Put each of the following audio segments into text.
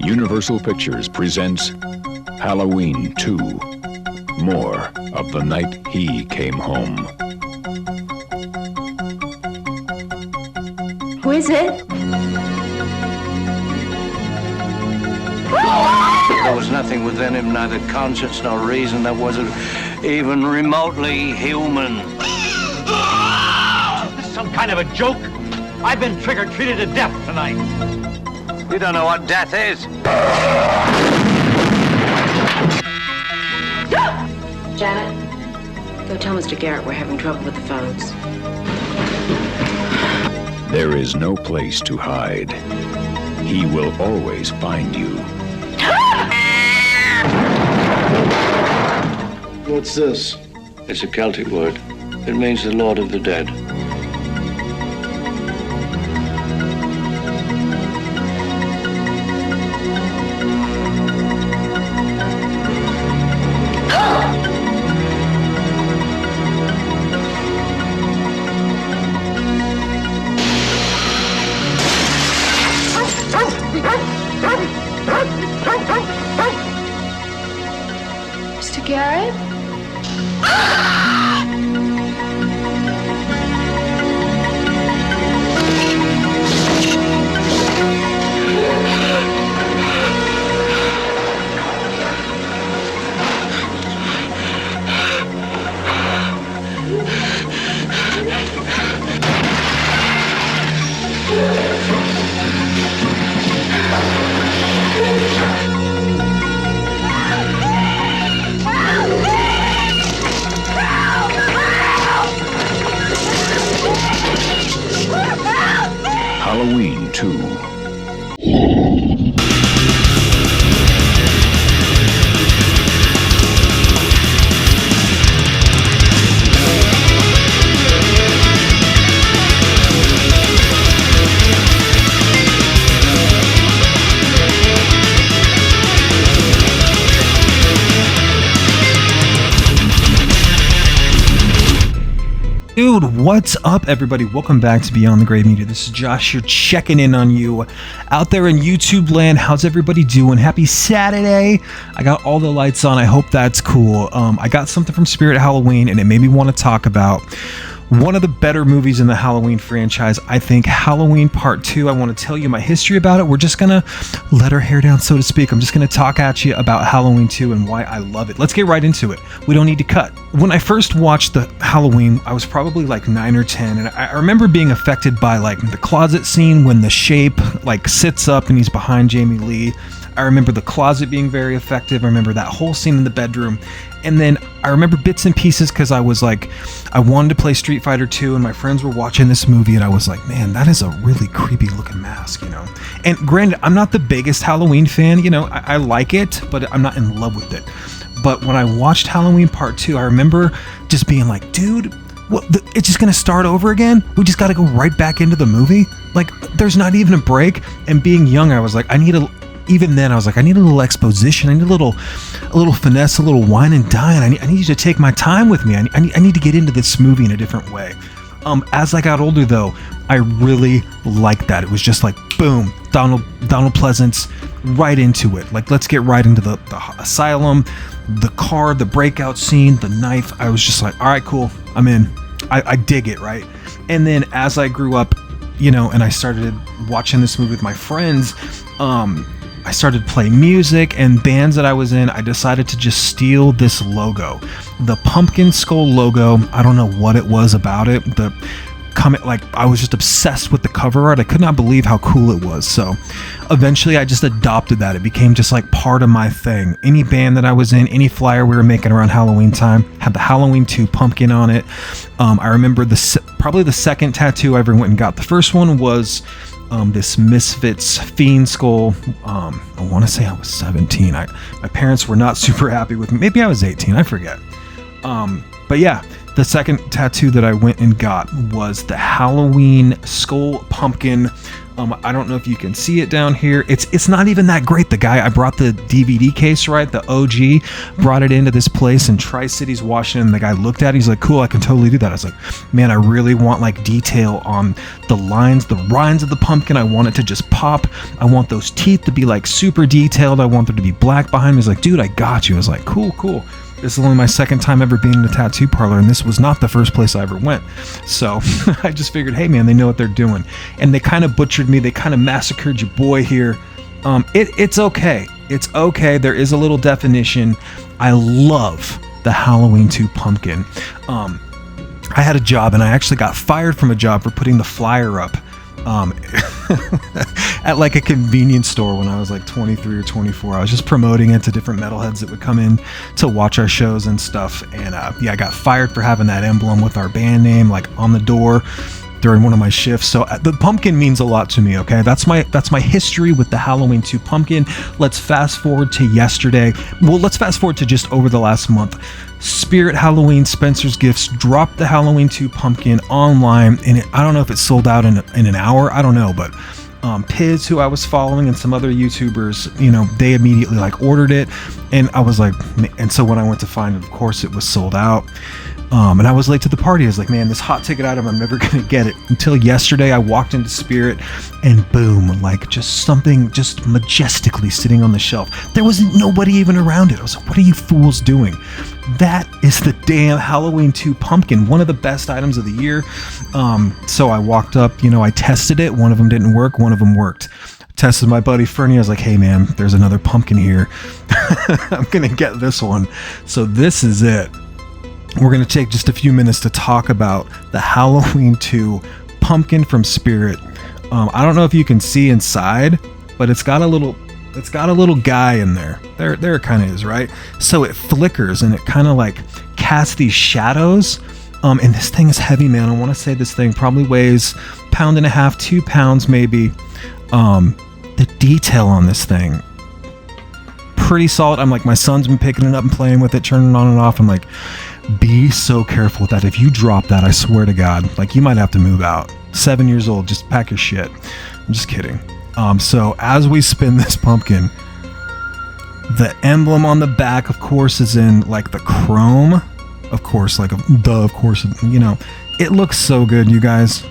Universal Pictures presents Halloween 2, More of the Night He Came Home. Who is it? There was nothing within him, neither conscience nor reason, that wasn't even remotely human. This is some kind of a joke? I've been trick-or-treated to death tonight. You don't know what death is. Janet, go tell Mr. Garrett we're having trouble with the phones. There is no place to hide. He will always find you. What's this? It's a Celtic word. It means the Lord of the Dead. Mr. Garrett? Halloween 2. Dude, what's up, everybody? Welcome back to Beyond the Grave Media. This is Josh here, checking in on you out there in YouTube land. How's everybody doing? Happy Saturday. I got all the lights on. I hope that's cool. I got something from Spirit Halloween, and it made me want to talk about one of the better movies in the Halloween franchise. I think Halloween Part 2. I want to tell you my history about it. We're just going to let our hair down, so to speak. I'm just going to talk at you about Halloween 2 and why I love it. Let's get right into it. We don't need to cut. When I first watched the Halloween, I was probably like 9 or 10, and I remember being affected by like the closet scene when the shape like sits up and he's behind Jamie Lee. I remember the closet being very effective. I remember that whole scene in the bedroom. And then I remember bits and pieces because I was like, I wanted to play Street Fighter 2 and my friends were watching this movie and I was like, man, that is a really creepy looking mask, you know? And granted, I'm not the biggest Halloween fan, you know, I like it, but I'm not in love with it. But when I watched Halloween Part 2, I remember just being like, dude, it's just gonna start over again? We just gotta go right back into the movie? Like, there's not even a break. And being young, I was like, even then I was like, I need a little exposition. I need a little finesse, a little wine and dine. I need you to take my time with me. I need to get into this movie in a different way. As I got older though, I really liked that. It was just like, boom, Donald Pleasance, right into it. Like, let's get right into the asylum, the car, the breakout scene, the knife. I was just like, all right, cool, I'm in. I dig it, right? And then as I grew up, you know, and I started watching this movie with my friends, I started playing music and bands that I was in. I decided to just steal this logo, the pumpkin skull logo. I don't know what it was about it. I was just obsessed with the cover art. I could not believe how cool it was. So eventually I just adopted that. It became just like part of my thing. Any band that I was in, any flyer we were making around Halloween time had the Halloween 2 pumpkin on it. I remember probably the second tattoo I ever went and got. The first one was this Misfits Fiend skull. I want to say I was 17. My parents were not super happy with me. Maybe I was 18. I forget. But yeah, the second tattoo that I went and got was the Halloween skull pumpkin I don't know if you can see it down here. It's not even that great. The guy, I brought the DVD case, right? The OG, brought it into this place in Tri-Cities, Washington. The guy looked at it. He's like, cool, I can totally do that. I was like, man, I really want like detail on the lines, the rinds of the pumpkin. I want it to just pop. I want those teeth to be like super detailed. I want there to be black behind me. He's like, dude, I got you. I was like, cool. This is only my second time ever being in a tattoo parlor, and this was not the first place I ever went. So I just figured, hey man, they know what they're doing. And they kind of butchered me. They kind of massacred your boy here. It's okay. It's okay. There is a little definition. I love the Halloween 2 pumpkin. I had a job, and I actually got fired from a job for putting the flyer up at like a convenience store when I was like 23 or 24. I was just promoting it to different metalheads that would come in to watch our shows and stuff. And I got fired for having that emblem with our band name like on the door during one of my shifts. So the pumpkin means a lot to me. Okay, that's my history with the Halloween 2 pumpkin. Let's fast forward to yesterday. Well, let's fast forward to just over the last month. Spirit Halloween Spencer's Gifts dropped the Halloween 2 pumpkin online, and I don't know if it sold out in an hour. I don't know, but Piz, who I was following, and some other YouTubers, you know, they immediately like ordered it, and I was like, and so when I went to find it, of course, it was sold out. And I was late to the party. I was like, man, this hot ticket item, I'm never going to get it. Until yesterday, I walked into Spirit and boom, like just something just majestically sitting on the shelf. There wasn't nobody even around it. I was like, what are you fools doing? That is the damn Halloween 2 pumpkin, one of the best items of the year. So I walked up, you know, I tested it. One of them didn't work. One of them worked. Tested my buddy Fernie. I was like, hey man, there's another pumpkin here. I'm going to get this one. So this is it. We're going to take just a few minutes to talk about the Halloween 2 pumpkin from Spirit. I don't know if you can see inside, but it's got a little guy in there. There it kind of is, right? So it flickers and it kind of like casts these shadows. And this thing is heavy, man. I want to say this thing probably weighs 1.5 pounds, 2 pounds maybe. The detail on this thing, pretty solid. I'm like, my son's been picking it up and playing with it, turning it on and off. I'm like, be so careful with that. If you drop that, I swear to God, like you might have to move out. 7 years old, just pack your shit. I'm just kidding. So as we spin this pumpkin, the emblem on the back, of course, is in like the chrome. Of course, you know, it looks so good, you guys.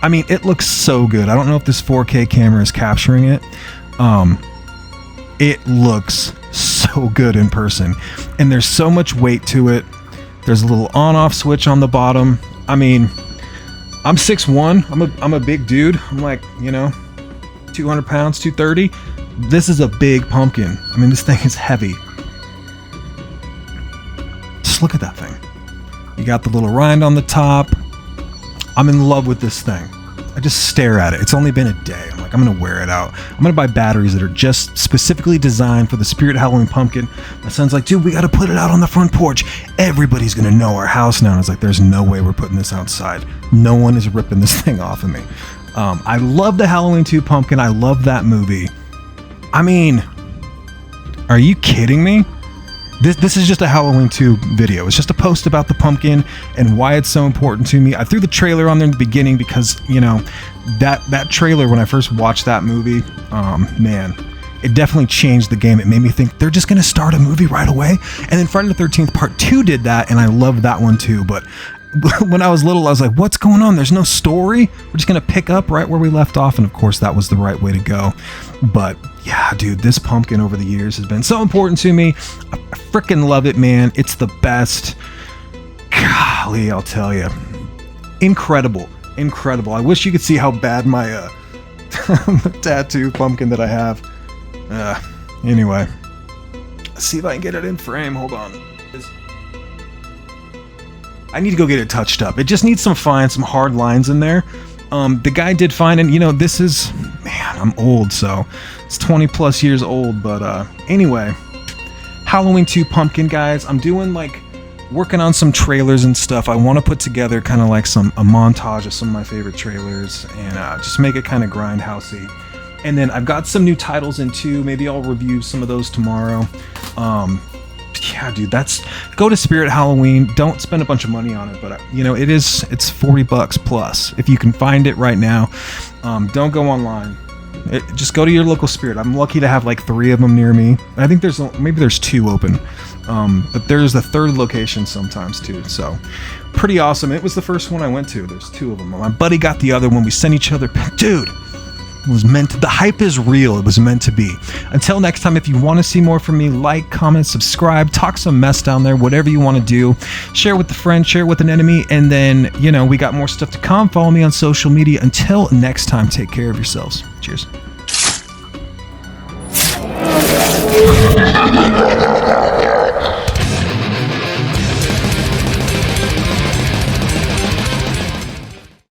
I mean, it looks so good. I don't know if this 4K camera is capturing it. It looks so good in person. And there's so much weight to it. There's a little on-off switch on the bottom. I mean, I'm 6'1". I'm a big dude. I'm like, you know, 200 pounds, 230. This is a big pumpkin. I mean, this thing is heavy. Just look at that thing. You got the little rind on the top. I'm in love with this thing. I just stare at it. It's only been a day. I'm like, I'm gonna wear it out. I'm gonna buy batteries that are just specifically designed for the Spirit Halloween pumpkin. My son's like, dude, we gotta put it out on the front porch. Everybody's gonna know our house now. And I was like, there's no way we're putting this outside. No one is ripping this thing off of me. I love the Halloween 2 pumpkin. I love that movie. I mean, are you kidding me? This is just a Halloween 2 video. It's just a post about the pumpkin and why it's so important to me. I threw the trailer on there in the beginning because, you know, that trailer, when I first watched that movie, man, it definitely changed the game. It made me think they're just going to start a movie right away. And then Friday the 13th Part 2 did that, and I loved that one too. But when I was little, I was like, what's going on? There's no story. We're just going to pick up right where we left off. And of course, that was the right way to go. But yeah, dude, this pumpkin over the years has been so important to me. I freaking love it, man. It's the best. Golly, I'll tell you. Incredible. I wish you could see how bad my tattoo pumpkin that I have. Anyway, let's see if I can get it in frame. Hold on. I need to go get it touched up. It just needs some hard lines in there. The guy did fine, and you know, this is, man, I'm old, so it's 20 plus years old, but anyway, Halloween 2 pumpkin, guys. I'm doing like working on some trailers and stuff. I want to put together kind of like a montage of some of my favorite trailers and just make it kind of grindhousey. And then I've got some new titles in too. Maybe I'll review some of those tomorrow. yeah, dude, go to Spirit Halloween. Don't spend a bunch of money on it, but it's $40 plus if you can find it right now. Don't go online. Just go to your local Spirit. I'm lucky to have like 3 of them near me. I think there's 2 open, but there's a 3rd location sometimes too. So pretty awesome. It was the first one I went to. There's 2 of them. My buddy got the other one. We sent each other, dude. The hype is real. It was meant to be. Until next time, if you want to see more from me, like, comment, subscribe, talk some mess down there, whatever you want to do. Share with a friend, share with an enemy, and then, we got more stuff to come. Follow me on social media. Until next time, take care of yourselves. Cheers.